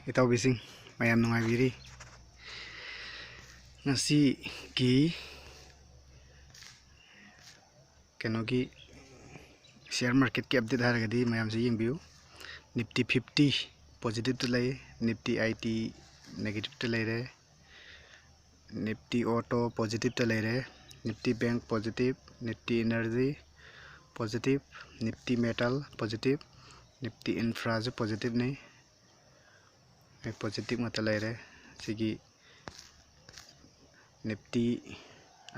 ꯏꯇꯥꯎꯕꯤꯁꯤꯡ ꯃꯌꯥꯝ ꯅꯨꯡꯉꯥꯏꯕꯤꯔꯤ ꯉꯁꯤꯒꯤ ꯀꯩꯅꯣꯒꯤ ꯁꯤꯌꯔ ꯃꯥꯔꯀꯦꯠꯀꯤ ꯑꯞꯗꯦꯠ ꯍꯥꯏꯔꯒꯗꯤ ꯃꯌꯥꯝꯁꯨ ꯌꯦꯡꯕꯤꯌꯨ ꯅꯤꯐꯇꯤ 50 ꯄꯣꯖꯤꯇꯤꯚꯇ ꯂꯩ ꯅꯤꯐꯇꯤ IT ꯅꯦꯒꯦꯇꯤꯚꯇ ꯂꯩꯔꯦ ꯅꯤꯐꯇꯤ ꯑꯣꯇꯣ ꯄꯣꯖꯤꯇꯤꯚꯇ ꯂꯩꯔꯦ Nifty bank positive Nifty energy positive Nifty metal positive Nifty ꯏꯟꯐ꯭ꯔꯥꯁꯨ ꯄꯣꯖꯤꯇꯤꯚꯅꯤ ꯄꯣꯖꯤꯇꯤꯚ ꯉꯥꯛꯇ ꯂꯩꯔꯦ ꯁꯤꯒꯤ ꯅꯤꯐꯇꯤ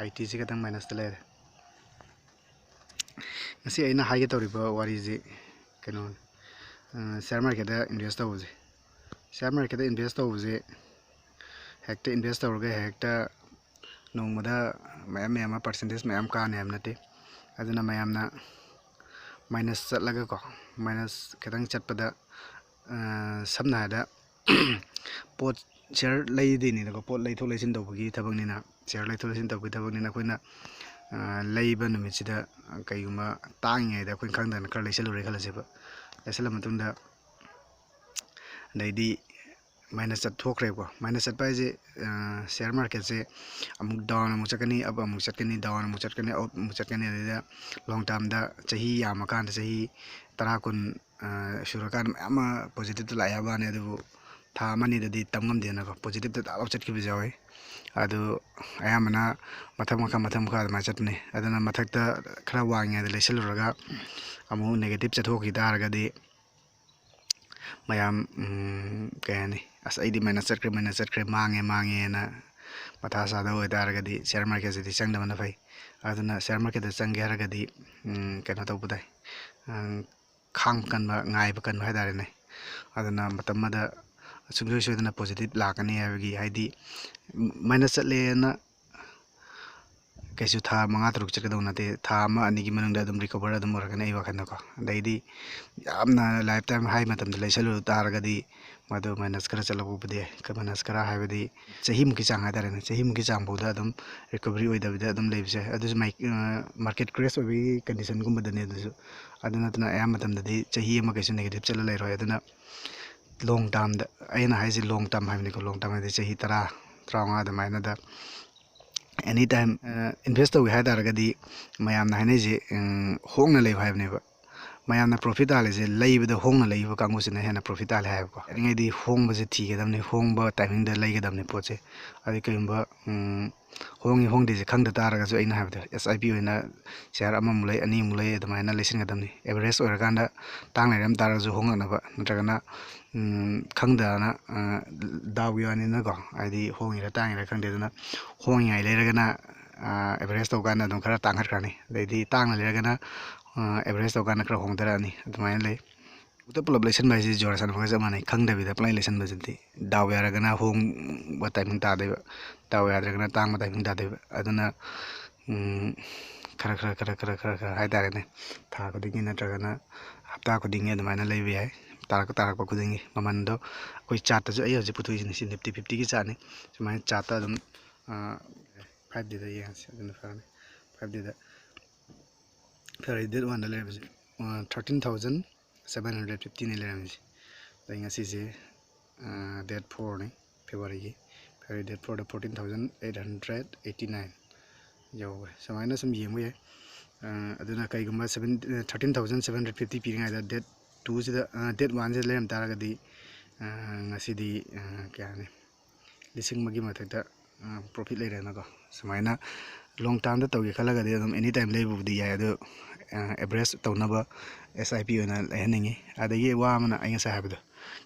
IT ꯁꯤ ꯈꯛꯇꯪ ꯃꯥꯏꯅꯁꯇ ꯂꯩꯔꯦ ꯉꯁꯤ ꯑꯩꯅ ꯍꯥꯏꯒꯦ ꯇꯧꯔꯤꯕ ꯋꯥꯔꯤꯁꯤ ꯀꯩꯅꯣ ꯁꯤꯌꯔ ꯃꯥꯔꯀꯦꯠꯇ ꯏꯟꯚꯦꯁ ꯇꯧꯕꯁꯦ ꯁꯤꯌꯔ ꯃꯥꯔꯀꯦꯠꯇ ꯏꯟꯚꯦꯁ ꯇꯧꯕꯁꯦ ꯍꯦꯛꯇ ꯏꯟꯚꯦꯁ ꯇꯧꯔꯒ ꯍꯦꯛꯇ ꯅꯣꯡꯃꯗ ꯃꯌꯥꯝ ꯄꯔꯁꯦꯟꯇꯦꯖ ꯃꯌꯥꯝ ꯀꯥꯅꯤ ꯍꯥꯏꯕ ꯅꯠꯇꯦ ꯑꯗꯨꯅ ꯃꯌꯥꯝꯅ ꯃꯥꯏꯅꯁ ꯆꯠꯂꯒꯀꯣ ꯃꯥꯏꯅꯁ ꯈꯤꯇꯪ ꯆꯠꯄꯗ ꯁꯝꯅ ꯍꯥꯏꯔꯕꯗ ꯄꯣꯠ ꯁꯤꯌꯔ ꯂꯩꯗꯣꯏꯅꯤꯅꯀꯣ ꯄꯣꯠ ꯂꯩꯊꯣꯛ ꯂꯩꯁꯤꯟ ꯇꯧꯕꯒꯤ ꯊꯕꯛꯅꯤꯅ ꯁꯤꯌꯔ ꯂꯩꯊꯣꯛ ꯂꯩꯁꯤꯟ ꯇꯧꯕꯒꯤ ꯊꯕꯛꯅꯤꯅ ꯑꯩꯈꯣꯏꯅ ꯂꯩꯕ ꯅꯨꯃꯤꯠꯁꯤꯗ ꯀꯩꯒꯨꯝꯕ ꯇꯥꯡꯉꯤꯉꯩꯗ ꯑꯩꯈꯣꯏꯅ ꯈꯪꯗꯅ ꯈꯔ ꯂꯩꯁꯜꯂꯨꯔꯦ ꯈꯜꯂꯁꯦꯕ ꯂꯩꯁꯜꯂ ꯃꯇꯨꯡꯗ ꯑꯗꯩꯗꯤ ꯃꯥꯏꯅꯁ ꯆꯠꯊꯣꯛꯈ꯭ꯔꯦꯕꯀꯣ ꯃꯥꯏꯅꯁ ꯆꯠꯄ ꯍꯥꯏꯁꯦ ꯁꯤꯌꯔ ꯃꯥꯔꯀꯦꯠꯁꯦ ꯑꯃꯨꯛ ꯗꯥꯎꯟ ꯑꯃꯨꯛ ꯆꯠꯀꯅꯤ ꯑꯞ ꯑꯃꯨꯛ ꯆꯠꯀꯅꯤ ꯗꯥꯎꯟ ꯑꯃꯨꯛ ꯆꯠꯀꯅꯤ ꯑꯞ ꯑꯃꯨꯛ ꯆꯠꯀꯅꯤ ꯑꯗꯩꯗ ꯂꯣꯡ ꯇꯥꯔꯝꯗ ꯆꯍꯤ ꯌꯥꯝꯃꯀꯥꯟꯗ ꯆꯍꯤ 10-20 ꯁꯨꯔꯀꯥꯟꯗ ꯃꯌꯥꯝ ꯑꯃ ꯄꯣꯖꯤꯇꯤꯚꯇ ꯂꯥꯛꯑꯦ ꯍꯥꯏꯕ ꯋꯥꯅꯤ ꯑꯗꯨꯕꯨ ꯊꯥ ꯑꯃꯅꯤꯗꯗꯤ ꯇꯝ ꯉꯝꯗꯦꯅꯀꯣ ꯄꯣꯖꯤꯇꯤꯚꯇ ꯗꯥꯎꯟ ꯆꯠꯈꯤꯕꯁꯨ ꯌꯥꯎꯋꯤ ꯑꯗꯨ ꯑꯌꯥꯝꯕꯅ ꯃꯊꯛ ꯃꯈꯥ ꯑꯗꯨꯃꯥꯏꯅ ꯆꯠꯄꯅꯤ ꯑꯗꯨꯅ ꯃꯊꯛꯇ ꯈꯔ ꯋꯥꯡꯉꯤꯉꯩꯗ ꯂꯩꯁꯜꯂꯨꯔꯒ ꯑꯃꯨꯛ ꯅꯦꯒꯦꯇꯤꯚ ꯆꯠꯊꯣꯛꯈꯤ ꯇꯥꯔꯒꯗꯤ ꯃꯌꯥꯝ ꯀꯩ ꯍꯥꯏꯅꯤ ꯑꯁ ꯑꯩꯗꯤ ꯃꯥꯏꯅꯁ ꯆꯠꯈ꯭ꯔꯦ ꯃꯥꯡꯉꯦꯅ ꯃꯊꯥ ꯁꯥꯗꯕ ꯑꯣꯏꯇꯥꯔꯒꯗꯤ ꯁꯤꯌꯔ ꯃꯥꯔꯀꯦꯠꯁꯤꯗꯤ ꯆꯪꯗꯕꯅ ꯐꯩ ꯑꯗꯨꯅ ꯁꯤꯌꯔ ꯃꯥꯔꯀꯦꯠꯇ ꯆꯪꯒꯦ ꯍꯥꯏꯔꯒꯗꯤ ꯀꯩꯅꯣ ꯇꯧꯕ ꯇꯥꯏ ꯈꯥꯡꯕ ꯀꯟꯕ ꯉꯥꯏꯕ ꯀꯟꯕ ꯍꯥꯏꯇꯥꯔꯦꯅꯦ ꯑꯗꯨꯅ ꯃꯇꯝ ꯑꯃꯗ ꯁꯨꯡꯁꯣꯏ ꯁꯣꯏꯗꯅ ꯄꯣꯖꯤꯇꯤꯚ ꯂꯥꯛꯀꯅꯤ ꯍꯥꯏꯕꯒꯤ ꯍꯥꯏꯗꯤ ꯃꯥꯏꯅꯁ ꯆꯠꯂꯦꯅ ꯀꯩꯁꯨ ꯊꯥ 5-6 ꯆꯠꯀꯗꯧ ꯅꯠꯇꯦ ꯊꯥ 1-2ꯒꯤ ꯃꯅꯨꯡꯗ ꯑꯗꯨꯝ ꯔꯤꯀꯣꯚꯔ ꯑꯗꯨꯝ ꯑꯣꯏꯔꯛꯀꯅꯤ ꯑꯩ ꯋꯥꯈꯜꯗꯀꯣ ꯑꯗꯩꯗꯤ ꯌꯥꯝꯅ ꯂꯥꯏꯐ ꯇꯥꯏꯝ ꯍꯥꯏ ꯃꯇꯝꯗ ꯂꯩꯁꯜꯂꯨ ꯇꯥꯔꯒꯗꯤ ꯃꯗꯨ ꯃꯥꯏꯅꯁ ꯈꯔ ꯆꯠꯂꯛꯄꯕꯨꯗꯤ ꯃꯥꯏꯅꯁ ꯈꯔ ꯍꯥꯏꯕꯗꯤ ꯆꯍꯤꯃꯨꯛꯀꯤ ꯆꯥꯡ ꯍꯥꯏꯇꯥꯔꯦꯅꯦ ꯆꯍꯤꯃꯨꯛꯀꯤ ꯆꯥꯡꯐꯥꯎꯗ ꯑꯗꯨꯝ ꯔꯤꯀꯣꯚꯔꯤ ꯑꯣꯏꯗꯕꯤꯗ ꯑꯗꯨꯝ ꯂꯩꯕꯁꯦ ꯑꯗꯨꯁꯨ ꯃꯥꯔꯀꯦꯠ ꯀ꯭ꯔꯦꯁ ꯑꯣꯏꯕꯒꯤ ꯀꯟꯗꯤꯁꯟꯒꯨꯝꯕꯗꯅꯤ ꯑꯗꯨꯁꯨ ꯑꯗꯨ ꯅꯠꯇꯅ ꯑꯌꯥꯝꯕ ꯃꯇꯝꯗꯗꯤ ꯆꯍꯤ ꯑꯃ ꯀꯩꯁꯨ ꯅꯦꯒꯦꯇꯤꯚ ꯆꯠꯂ ꯂꯩꯔꯣꯏ ꯑꯗꯨꯅ ꯂꯣꯡ ꯇꯥꯔꯝꯗ ꯑꯩꯅ ꯍꯥꯏꯁꯦ ꯂꯣꯡ ꯇꯥꯔꯝ ꯍꯥꯏꯕꯅꯤꯀꯣ ꯂꯣꯡ ꯇꯥꯔꯝ ꯍꯥꯏꯗꯤ ꯆꯍꯤ 10-15 ꯑꯗꯨꯃꯥꯏꯅꯗ ꯑꯦꯅꯤ ꯇꯥꯏꯝ ꯏꯟꯚꯦꯁ ꯇꯧꯒꯦ ꯍꯥꯏ ꯇꯥꯔꯒꯗꯤ ꯃꯌꯥꯝꯅ ꯍꯥꯏꯅꯩꯁꯦ ꯍꯣꯡꯅ ꯂꯩꯌꯨ ꯍꯥꯏꯕꯅꯦꯕ ꯃꯌꯥꯝꯅ ꯄ꯭ꯔꯣꯐꯤꯠ ꯇꯥꯜꯂꯤꯁꯦ ꯂꯩꯕꯗ ꯍꯣꯡꯅ ꯂꯩꯕ ꯀꯥꯡꯕꯨꯁꯤꯅ ꯍꯦꯟꯅ ꯄ꯭ꯔꯣꯐꯤꯠ ꯇꯥꯜꯂꯦ ꯍꯥꯏꯕꯀꯣ ꯌꯥꯔꯤꯉꯩꯗꯤ ꯍꯣꯡꯕꯁꯦ ꯊꯤꯒꯗꯕꯅꯤ ꯍꯣꯡꯕ ꯇꯥꯏꯃꯤꯡꯗ ꯂꯩꯒꯗꯕꯅꯤ ꯄꯣꯠꯁꯦ ꯑꯗꯩ ꯀꯩꯒꯨꯝꯕ ꯍꯣꯡꯉꯤ ꯍꯣꯡꯗꯦꯁꯦ ꯈꯪꯗ ꯇꯥꯔꯒꯁꯨ ꯑꯩꯅ ꯍꯥꯏꯕꯗꯣ SIP ꯑꯣꯏꯅ ꯁꯤꯌꯥꯔ ꯑꯃꯃꯨꯛ ꯂꯩ ꯑꯅꯤꯃꯨꯛ ꯂꯩ ꯑꯗꯨꯃꯥꯏꯅ ꯂꯩꯁꯤꯟꯒꯗꯕꯅꯤ ꯑꯦꯚꯔꯦꯖ ꯑꯣꯏꯔꯀꯥꯟꯗ ꯇꯥꯡ ꯂꯩꯔꯝ ꯇꯥꯔꯒꯁꯨ ꯍꯣꯡꯉꯛꯅꯕ ꯅꯠꯇ꯭ꯔꯒꯅ ꯈꯪꯗꯅ ꯗꯥꯎꯒꯤ ꯋꯥꯅꯤꯅꯀꯣ ꯍꯥꯏꯗꯤ ꯍꯣꯡꯉꯤꯔꯥ ꯇꯥꯡꯉꯤꯔꯥ ꯈꯪꯗꯦ ꯑꯗꯨꯅ ꯍꯣꯡꯉꯤꯉꯥꯏ ꯂꯩꯔꯒꯅ ꯑꯦꯚꯔꯦꯖ ꯇꯧꯀꯥꯟꯗ ꯑꯗꯨꯝ ꯈꯔ ꯇꯥꯡꯈꯠꯈ꯭ꯔꯅꯤ ꯑꯗꯩꯗꯤ ꯇꯥꯡꯅ ꯂꯩꯔꯒꯅ ꯑꯦꯚꯔꯦꯖ ꯇꯧꯀꯥꯟꯗ ꯈꯔ ꯍꯣꯡꯊꯔꯛꯑꯅꯤ ꯑꯗꯨꯃꯥꯏꯅ ꯂꯩ ꯄꯨꯂꯞ ꯂꯩꯁꯟꯕ ꯍꯥꯏꯁꯤ ꯖꯨꯋꯥꯔ ꯁꯥꯟꯅꯕꯒ ꯆꯞ ꯃꯥꯟꯅꯩ ꯈꯪꯗꯕꯤꯗ ꯄꯨꯡꯂꯩ ꯂꯩꯁꯟꯕꯁꯤꯗꯤ ꯗꯥꯎ ꯌꯥꯔꯒꯅ ꯍꯣꯡꯕ ꯇꯥꯏꯃꯤꯡ ꯇꯥꯗꯣꯏꯕ ꯗꯥꯎ ꯌꯥꯗ꯭ꯔꯒꯅ ꯇꯥꯡꯕ ꯇꯥꯏꯃꯤꯡ ꯇꯥꯗꯣꯏꯕ ꯑꯗꯨꯅ ꯈꯔ ꯍꯥꯏꯇꯥꯔꯦꯅꯦ ꯊꯥ ꯈꯨꯗꯤꯡꯒꯤ ꯅꯠꯇ꯭ꯔꯒꯅ ꯍꯞꯇꯥ ꯈꯨꯗꯤꯡꯒꯤ ꯑꯗꯨꯃꯥꯏꯅ ꯂꯩꯕ ꯌꯥꯏ ꯇꯥꯔꯛꯄ ꯈꯨꯗꯤꯡꯒꯤ ꯃꯃꯟꯗꯣ ꯑꯩꯈꯣꯏ ꯆꯥꯔꯠꯇꯁꯨ ꯑꯩ ꯍꯧꯖꯤꯛ ꯄꯨꯊꯣꯛꯏꯁꯤꯅꯤ ꯁꯤ ꯅꯤꯐꯇꯤ 50ꯒꯤ ꯆꯥꯔꯠꯅꯤ ꯁꯨꯃꯥꯏꯅ ꯆꯥꯔꯠꯇ ꯑꯗꯨꯝ 5Dꯗ ꯌꯦꯡꯉꯁꯤ ꯑꯗꯨꯅ ꯐꯔꯅꯤ 5Dꯗ ꯐꯦꯕꯋꯥꯔꯤ ꯗꯦꯠ 1ꯗ ꯂꯩꯔꯝꯕꯁꯦ 13,750ꯅꯤ ꯂꯩꯔꯝꯃꯤꯁꯦ ꯑꯗꯩ ꯉꯁꯤꯁꯦ ꯗꯦꯠ 4ꯅꯤ ꯐꯦꯕꯋꯥꯔꯤꯒꯤ ꯗꯦꯠ 4ꯗ 14,889 ꯌꯧꯈ꯭ꯔꯦ ꯁꯨꯃꯥꯏꯅ ꯁꯨꯝ ꯌꯦꯡꯕ ꯌꯥꯏ ꯑꯗꯨꯅ ꯀꯩꯒꯨꯝꯕ 13,750 ꯄꯤꯔꯤꯉꯩꯗ ꯗꯦꯠ 2ꯁꯤꯗ ꯗꯦꯠ 1ꯁꯤꯗ ꯂꯩꯔꯝ ꯇꯥꯔꯒꯗꯤ ꯉꯁꯤꯗꯤ ꯀꯌꯥꯅꯤ 1,000,000ꯒꯤ ꯃꯊꯛꯇ ꯄ꯭ꯔꯣꯐꯤꯠ ꯂꯩꯔꯦꯅꯀꯣ ꯁꯨꯃꯥꯏꯅ ꯂꯣꯡ ꯇꯥꯔꯝꯗ ꯇꯧꯒꯦ ꯈꯜꯂꯒꯗꯤ ꯑꯗꯨꯝ ꯑꯦꯅꯤ ꯇꯥꯏꯝ ꯂꯩꯕꯕꯨꯗꯤ ꯌꯥꯏ ꯑꯗꯨ ꯑꯦꯚꯔꯦꯖ ꯇꯧꯅꯕ SIP ꯑꯣꯏꯅ ꯂꯩꯍꯟꯅꯤꯡꯉꯤ ꯑꯗꯒꯤ ꯋꯥ ꯑꯃꯅ ꯑꯩ ꯉꯁꯥꯏ ꯍꯥꯏꯕꯗꯣ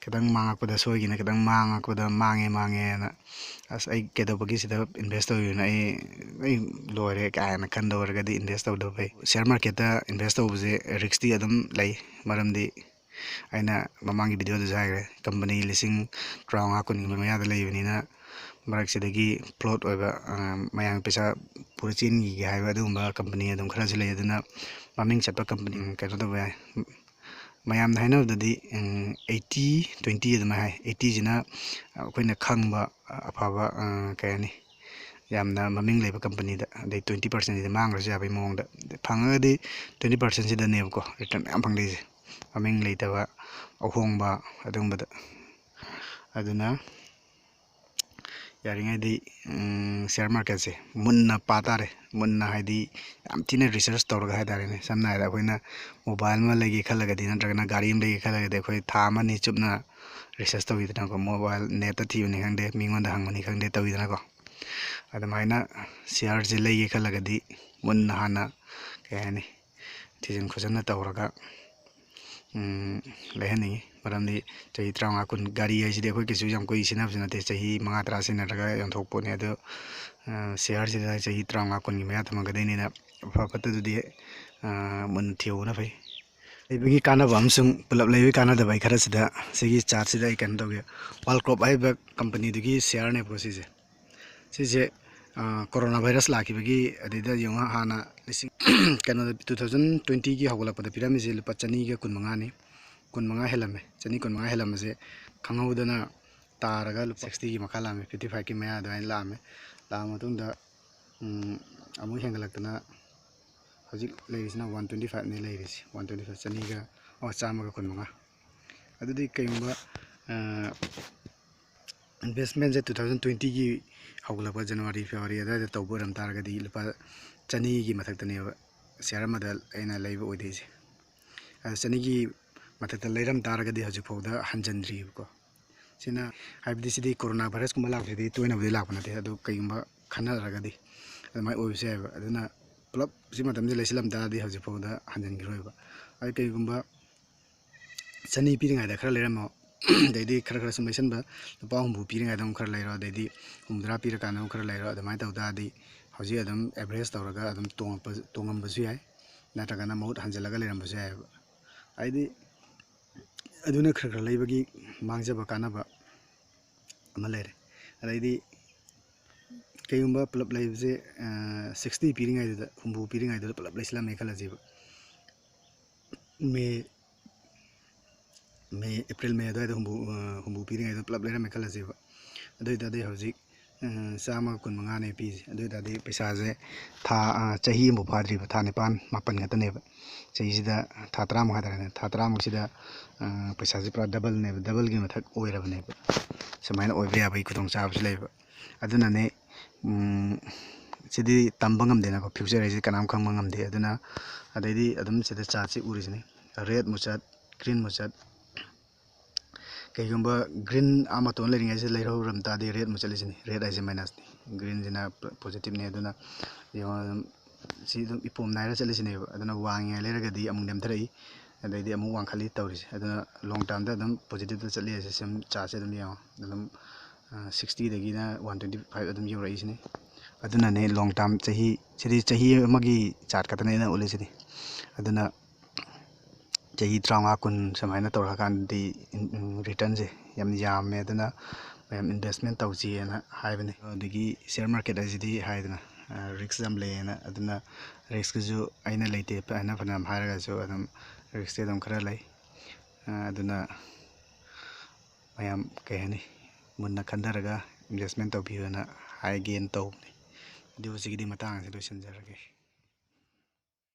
ꯈꯤꯇꯪ ꯃꯥꯡꯉꯛꯄꯗ ꯁꯣꯏꯈꯤꯅ ꯈꯤꯇꯪ ꯃꯥꯡꯉꯛꯄꯗ ꯃꯥꯡꯉꯦꯅ ꯑꯁ ꯑꯩ ꯀꯩꯗꯧꯕꯒꯤ ꯁꯤꯗ ꯏꯟꯚꯦꯁ ꯇꯧꯔꯤꯅꯣ ꯑꯩ ꯂꯣꯏꯔꯦ ꯀꯥꯏꯅ ꯈꯟꯗ ꯑꯣꯏꯔꯒꯗꯤ ꯏꯟꯚꯦꯁ ꯇꯧꯗꯕ ꯐꯩ ꯁꯤꯌꯔ ꯃꯥꯔꯀꯦꯠꯇ ꯏꯟꯚꯦꯁ ꯇꯧꯕꯁꯦ ꯔꯤꯛꯁꯇꯤ ꯑꯗꯨꯝ ꯂꯩ ꯃꯔꯝꯗꯤ ꯑꯩꯅ ꯃꯃꯥꯡꯒꯤ ꯚꯤꯗꯤꯑꯣꯗꯁꯨ ꯍꯥꯏꯈ꯭ꯔꯦ ꯀꯝꯄꯅꯤ 15,000-20,000 ꯃꯌꯥꯗ ꯂꯩꯕꯅꯤꯅ ꯃꯔꯛꯁꯤꯗꯒꯤ ꯐ꯭ꯂꯣꯠ ꯑꯣꯏꯕ ꯃꯌꯥꯝ ꯄꯩꯁꯥ ꯄꯨꯔ ꯆꯦꯟꯈꯤꯒꯦ ꯍꯥꯏꯕ ꯑꯗꯨꯒꯨꯝꯕ ꯀꯝꯄꯅꯤ ꯑꯗꯨꯝ ꯈꯔꯁꯨ ꯂꯩ ꯑꯗꯨꯅ ꯃꯃꯤꯡ ꯆꯠꯄ ꯀꯝꯄꯅꯤ ꯀꯩꯅꯣ ꯇꯧꯕ ꯌꯥꯏ ꯃꯌꯥꯝꯅ ꯍꯥꯏꯅꯕꯗꯗꯤ 80-20 ꯑꯗꯨꯃꯥꯏꯅ ꯍꯥꯏ 80ꯁꯤꯅ ꯑꯩꯈꯣꯏꯅ ꯈꯪꯕ ꯑꯐꯕ ꯀꯩ ꯍꯥꯏꯅꯤ ꯌꯥꯝꯅ ꯃꯃꯤꯡ ꯂꯩꯕ ꯀꯝꯄꯅꯤꯗ ꯑꯗꯩ 20%ꯁꯤꯗꯤ ꯃꯥꯡꯈ꯭ꯔꯁꯨ ꯌꯥꯕꯒꯤ ꯃꯑꯣꯡꯗ ꯐꯪꯉꯒꯗꯤ 20%ꯁꯤꯗꯅꯦꯕꯀꯣ ꯔꯤꯇꯔꯟ ꯃꯌꯥꯝ ꯐꯪꯗꯣꯏꯁꯦ ꯃꯃꯤꯡ ꯂꯩꯇꯕ ꯑꯍꯣꯡꯕ ꯑꯗꯨꯒꯨꯝꯕꯗ ꯑꯗꯨꯅ ꯌꯥꯔꯤꯉꯩꯗꯤ ꯁꯤꯌꯔ ꯃꯥꯔꯀꯦꯠꯁꯦ ꯃꯨꯟꯅ ꯄꯥꯇꯥꯔꯦ, ꯃꯨꯟꯅ ꯍꯥꯏꯗꯤ ꯌꯥꯝ ꯊꯤꯅ ꯔꯤꯁꯔꯁ ꯇꯧꯔꯒ ꯍꯥꯏꯇꯥꯔꯦꯅꯦ. ꯁꯝꯅ ꯍꯥꯏꯔꯕꯗ ꯑꯩꯈꯣꯏꯅ ꯃꯣꯕꯥꯏꯜ ꯑꯃ ꯂꯩꯒꯦ ꯈꯜꯂꯒꯗꯤ ꯅꯠꯇ꯭ꯔꯒꯅ ꯒꯥꯔꯤ ꯑꯃ ꯂꯩꯒꯦ ꯈꯜꯂꯒꯗꯤ ꯑꯩꯈꯣꯏ ꯊꯥ ꯑꯃꯅꯤ ꯆꯨꯞꯅ ꯔꯤꯁꯔꯁ ꯇꯧꯋꯤꯗꯅꯀꯣ. ꯃꯣꯕꯥꯏꯜ ꯅꯦꯠꯇ ꯊꯤꯕꯅꯤ ꯈꯪꯗꯦ, ꯃꯤꯉꯣꯟꯗ ꯍꯪꯕꯅꯤ ꯈꯪꯗꯦ ꯇꯧꯋꯤꯗꯅꯀꯣ. ꯑꯗꯨꯃꯥꯏꯅ ꯁꯤꯌꯥꯔꯁꯦ ꯂꯩꯒꯦ ꯈꯜꯂꯒꯗꯤ ꯃꯨꯟꯅ ꯍꯥꯟꯅ ꯀꯩ ꯍꯥꯏꯅꯤ ꯊꯤꯖꯤꯟ ꯈꯣꯠꯆꯤꯟꯅ ꯇꯧꯔꯒ ꯂꯩꯍꯟꯅꯤꯡꯉꯤ. ꯃꯔꯝꯗꯤ ꯆꯍꯤ 35 40 ꯒꯥꯔꯤ ꯍꯥꯏꯁꯤꯗꯤ ꯑꯩꯈꯣꯏ ꯀꯩꯁꯨ ꯌꯥꯝ ꯀꯨꯏ ꯁꯤꯖꯤꯟꯅꯕꯁꯨ ꯅꯠꯇꯦ, ꯆꯍꯤ 5 10 ꯁꯤꯖꯤꯟꯅꯔꯒ ꯌꯣꯟꯊꯣꯛꯄ ꯄꯣꯠꯅꯤ. ꯑꯗꯣ ꯁꯤꯌꯥꯔꯁꯤꯗ ꯆꯍꯤ 35 40ꯒꯤ ꯃꯌꯥ ꯊꯝꯃꯛꯀꯗꯣꯏꯅꯤꯅ ꯑꯐ ꯐꯠꯇꯗꯨꯗꯤ ꯃꯨꯟꯅ ꯊꯤꯍꯧꯕꯅ ꯐꯩ. ꯂꯩꯕꯒꯤ ꯀꯥꯟꯅꯕ ꯑꯃꯁꯨꯡ ꯄꯨꯂꯞ ꯂꯩꯕꯒꯤ ꯀꯥꯟꯅꯗꯕ ꯑꯩ ꯈꯔꯁꯤꯗ ꯁꯤꯒꯤ ꯆꯥꯔꯠꯁꯤꯗ ꯑꯩ ꯀꯩꯅꯣ ꯇꯧꯒꯦ. ꯋꯥꯔꯜ ꯀ꯭ꯔꯣꯞ ꯍꯥꯏꯔꯤꯕ ꯀꯝꯄꯅꯤꯗꯨꯒꯤ ꯁꯤꯌꯥꯔꯅꯦꯕꯀꯣ ꯁꯤꯁꯦ ꯀꯣꯔꯣꯅꯥ ꯚꯥꯏꯔꯁ ꯂꯥꯛꯈꯤꯕꯒꯤ ꯑꯗꯨꯗ ꯌꯦꯡꯉꯣ ꯍꯥꯟꯅ ꯀꯩꯅꯣꯗ 2020ꯒꯤ ꯍꯧꯒꯠꯂꯛꯄꯗ ꯄꯤꯔꯝꯃꯤꯁꯦ ꯂꯨꯄꯥ 115 15 ꯍꯦꯜꯂꯝꯃꯦ. 115 ꯍꯦꯜꯂꯝꯕꯁꯦ ꯈꯪꯍꯧꯗꯅ ꯇꯥꯔꯒ ꯂꯨꯄꯥ 60ꯒꯤ ꯃꯈꯥ ꯂꯥꯛꯑꯝꯃꯦ, 55ꯒꯤ ꯃꯌꯥ ꯑꯗꯨꯃꯥꯏꯅ ꯂꯥꯛꯑꯝꯃꯦ. ꯂꯥꯛꯑ ꯃꯇꯨꯡꯗ ꯑꯃꯨꯛ ꯍꯦꯟꯒꯠꯂꯛꯇꯅ ꯍꯧꯖꯤꯛ ꯂꯩꯔꯤꯁꯤꯅ 125ꯅꯦ ꯂꯩꯔꯤꯁꯤ. 125 115. ꯑꯗꯨꯗꯤ ꯀꯩꯒꯨꯝꯕ ꯏꯟꯚꯦꯁꯃꯦꯟꯁꯦ 2020ꯒꯤ ꯍꯧꯒꯠꯂꯛꯄ ꯖꯅꯋꯥꯔꯤ ꯐꯦꯕꯋꯥꯔꯤ ꯑꯗꯨꯋꯥꯏꯗ ꯇꯧꯕ ꯑꯣꯏꯔꯝ ꯇꯥꯔꯒꯗꯤ ꯂꯨꯄꯥ 100ꯒꯤ ꯃꯊꯛꯇꯅꯦꯕ ꯁꯤꯌꯥꯔ ꯑꯃꯗ ꯑꯩꯅ ꯂꯩꯕ ꯑꯣꯏꯗꯣꯏꯁꯦ. ꯑꯗꯨ 100ꯒꯤ ꯃꯊꯛꯇ ꯂꯩꯔꯝ ꯇꯥꯔꯒꯗꯤ ꯍꯧꯖꯤꯛꯐꯥꯎꯗ ꯍꯟꯖꯤꯟꯗ꯭ꯔꯤꯕꯀꯣ. ꯁꯤꯅ ꯍꯥꯏꯕꯗꯤ ꯁꯤꯗꯤ ꯀꯣꯔꯣꯅꯥ ꯚꯥꯏꯔꯁꯀꯨꯝꯕ ꯂꯥꯛꯄꯁꯤꯗꯤ ꯇꯣꯏꯅꯕꯨꯗꯤ ꯂꯥꯛꯄ ꯅꯠꯇꯦ, ꯑꯗꯨ ꯀꯩꯒꯨꯝꯕ ꯈꯟꯅꯔꯒꯗꯤ ꯑꯗꯨꯃꯥꯏꯅ ꯑꯣꯏꯕꯁꯨ ꯌꯥꯏꯑꯕ. ꯑꯗꯨꯅ ꯄꯨꯂꯞ ꯁꯤ ꯃꯇꯝꯁꯤ ꯂꯩꯁꯤꯜꯂꯝ ꯇꯥꯔꯗꯤ ꯍꯧꯖꯤꯛꯐꯥꯎꯗ ꯍꯟꯖꯤꯟꯈꯤꯔꯣꯏꯕ. ꯑꯗꯨ ꯀꯩꯒꯨꯝꯕ 100 ꯄꯤꯔꯤꯉꯩꯗ ꯈꯔ ꯂꯩꯔꯝꯃꯣ, ꯑꯗꯩꯗꯤ ꯈꯔ ꯁꯨꯝ ꯂꯩꯁꯟꯕ ꯂꯨꯄꯥ 70 ꯄꯤꯔꯤꯉꯩꯗ ꯑꯃꯨꯛ ꯈꯔ ꯂꯩꯔꯣ, ꯑꯗꯩꯗꯤ 50 ꯄꯤꯔꯀꯥꯟꯗ ꯑꯃꯨꯛ ꯈꯔ ꯂꯩꯔꯣ. ꯑꯗꯨꯃꯥꯏꯅ ꯇꯧ ꯇꯥꯔꯗꯤ ꯍꯧꯖꯤꯛ ꯑꯗꯨꯝ ꯑꯦꯚꯔꯦꯖ ꯇꯧꯔꯒ ꯑꯗꯨꯝ ꯇꯣꯡꯉꯝꯕꯁꯨ ꯌꯥꯏ, ꯅꯠꯇ꯭ꯔꯒꯅ ꯃꯍꯨꯠ ꯍꯟꯖꯤꯜꯂꯒ ꯂꯩꯔꯝꯕꯁꯨ ꯌꯥꯏꯑꯕ. ꯍꯥꯏꯗꯤ ꯑꯗꯨꯅꯈꯔ ꯂꯩꯕꯒꯤ ꯃꯥꯡꯖꯕ ꯀꯥꯟꯅꯕ ꯑꯃ ꯂꯩꯔꯦ. ꯑꯗꯩꯗꯤ ꯀꯩꯒꯨꯝꯕ ꯄꯨꯂꯞ ꯂꯩꯕꯁꯦ 60 ꯄꯤꯔꯤꯉꯩꯗꯨꯗ 70 ꯄꯤꯔꯤꯉꯩꯗꯨꯗ ꯄꯨꯂꯞ ꯂꯩꯁꯤꯜꯂꯝꯃꯦ ꯈꯜꯂꯁꯦꯕ. ꯑꯦꯄ꯭ꯔꯤꯜ ꯃꯦ ꯑꯗꯨꯋꯥꯏꯗ 70 ꯄꯤꯔꯤꯉꯩꯗ ꯄꯨꯂꯞ ꯂꯩꯔꯝꯃꯦ ꯈꯜꯂꯁꯦꯕ. ꯑꯗꯨ ꯑꯣꯏꯇꯥꯔꯗꯤ ꯍꯧꯖꯤꯛ 115 ꯄꯤꯁꯦ. ꯑꯗꯨ ꯑꯣꯏꯇꯥꯔꯗꯤ ꯄꯩꯁꯥꯁꯦ ꯆꯍꯤ ꯑꯃꯐꯥꯎ ꯐꯥꯗ꯭ꯔꯤꯕ, ꯊꯥ 9 ꯃꯥꯄꯟ ꯈꯛꯇꯅꯦꯕ. ꯆꯍꯤꯁꯤꯗ ꯊꯥ 30 ꯍꯥꯏꯇꯥꯔꯦꯅꯦ. ꯊꯥ 30 ꯄꯩꯁꯥꯁꯦ ꯄꯨꯔꯥ ꯗꯕꯜꯅꯦꯕ, ꯗꯕꯜꯒꯤ ꯃꯊꯛ ꯑꯣꯏꯔꯕꯅꯦꯕ. ꯁꯨꯃꯥꯏꯅ ꯑꯣꯏꯕ ꯌꯥꯕꯒꯤ ꯈꯨꯗꯣꯡꯆꯥꯕꯁꯨ ꯂꯩꯕ. ꯑꯗꯨꯅꯅꯦ ꯁꯤꯗꯤ ꯇꯝꯕ ꯉꯝꯗꯦꯅꯀꯣ, ꯐ꯭ꯌꯨꯆꯔ ꯍꯥꯏꯁꯦ ꯀꯅꯥꯝ ꯈꯪꯕ ꯉꯝꯗꯦ. ꯑꯗꯨꯅ ꯑꯗꯩꯗꯤ ꯑꯗꯨꯝ ꯁꯤꯗ ꯆꯥꯔꯠꯁꯤ ꯎꯔꯤꯁꯤꯅꯤ, ꯔꯦꯠ ꯃꯨꯆꯠ, ꯒ꯭ꯔꯤꯟ ꯃꯨꯆꯠ. ꯀꯩꯒꯨꯝꯕ ꯒ꯭ꯔꯤꯟ ꯃꯇꯣꯟ ꯂꯩꯔꯤꯉꯩꯁꯤꯗ ꯂꯩꯍꯧꯔꯝ ꯇꯥꯔꯗꯤ ꯔꯦꯠ ꯃꯨꯠꯆꯠꯂꯤꯁꯤꯅꯤ. ꯔꯦꯠ ꯍꯥꯏꯁꯦ ꯃꯥꯏꯅꯁꯅꯤ, ꯒ꯭ꯔꯤꯟꯁꯤꯅ ꯄꯣꯖꯤꯇꯤꯞꯅꯤ. ꯑꯗꯨꯅ ꯌꯦꯡꯉꯣ ꯑꯗꯨꯝ ꯁꯤ ꯑꯗꯨꯝ ꯏꯄꯣꯝ ꯅꯥꯏꯔ ꯆꯠꯂꯤꯁꯤꯅꯦꯕ. ꯑꯗꯨꯅ ꯋꯥꯡꯉꯤꯉꯥꯏ ꯂꯩꯔꯒꯗꯤ ꯑꯃꯨꯛ ꯅꯦꯝꯊꯔꯛꯏ, ꯑꯗꯩꯗꯤ ꯑꯃꯨꯛ ꯋꯥꯡꯈꯠꯂꯤ ꯇꯧꯔꯤꯁꯦ. ꯑꯗꯨꯅ ꯂꯣꯡ ꯇꯥꯔꯝꯗ ꯑꯗꯨꯝ ꯄꯣꯖꯤꯇꯤꯞꯇ ꯆꯠꯂꯤ ꯍꯥꯏꯁꯦ ꯁꯨꯝ ꯆꯥꯔꯠꯁꯦ ꯑꯗꯨꯝ ꯌꯦꯡꯉꯣ. ꯑꯗꯨꯝ 60ꯗꯒꯤꯅ 125 ꯑꯗꯨꯝ ꯌꯧꯔꯛꯏꯁꯤꯅꯤ. ꯑꯗꯨꯅꯅꯦ ꯂꯣꯡ ꯇꯥꯔꯝ ꯁꯤꯗꯤ ꯆꯍꯤ ꯑꯃꯒꯤ ꯆꯥꯔꯠ ꯈꯛꯇꯅꯦ ꯑꯩꯅ ꯎꯠꯂꯤꯁꯤꯗꯤ. ꯑꯗꯨꯅ ꯆꯍꯤ 35 40 ꯁꯨꯃꯥꯏꯅ ꯇꯧꯔꯀꯥꯟꯗꯗꯤ ꯔꯤꯇꯔꯟꯁꯦ ꯌꯥꯝ ꯌꯥꯝꯃꯦ. ꯑꯗꯨꯅ ꯃꯌꯥꯝ ꯏꯟꯚꯦꯁꯃꯦꯟ ꯇꯧꯁꯤꯑꯅ ꯍꯥꯏꯕꯅꯤ. ꯑꯗꯒꯤ ꯁꯤꯌꯔ ꯃꯥꯔꯀꯦꯠ ꯍꯥꯏꯁꯤꯗꯤ ꯍꯥꯏꯗꯅ ꯔꯤꯛꯁ ꯌꯥꯝ ꯂꯩꯌꯦꯅ. ꯑꯗꯨꯅ ꯔꯤꯛꯁꯀꯤꯁꯨ ꯑꯩꯅ ꯂꯩꯇꯦ ꯍꯥꯏꯅ ꯐꯅꯌꯥꯝ ꯍꯥꯏꯔꯒꯁꯨ ꯑꯗꯨꯝ ꯔꯤꯛꯁꯇꯤ ꯑꯗꯨꯝ ꯈꯔ ꯂꯩ. ꯑꯗꯨꯅ ꯃꯌꯥꯝ ꯀꯩ ꯍꯥꯏꯅꯤ ꯃꯨꯟꯅ ꯈꯟꯊꯔꯒ ꯏꯟꯚꯦꯁꯃꯦꯟ ꯇꯧꯕꯤꯌꯨꯅ ꯍꯥꯏꯒꯦꯅ ꯇꯧꯕꯅꯤ. ꯑꯗꯨ ꯍꯧꯖꯤꯛꯀꯤꯗꯤ ꯃꯇꯥꯡ ꯑꯁꯤ ꯂꯣꯏꯁꯤꯟꯖꯔꯒꯦ.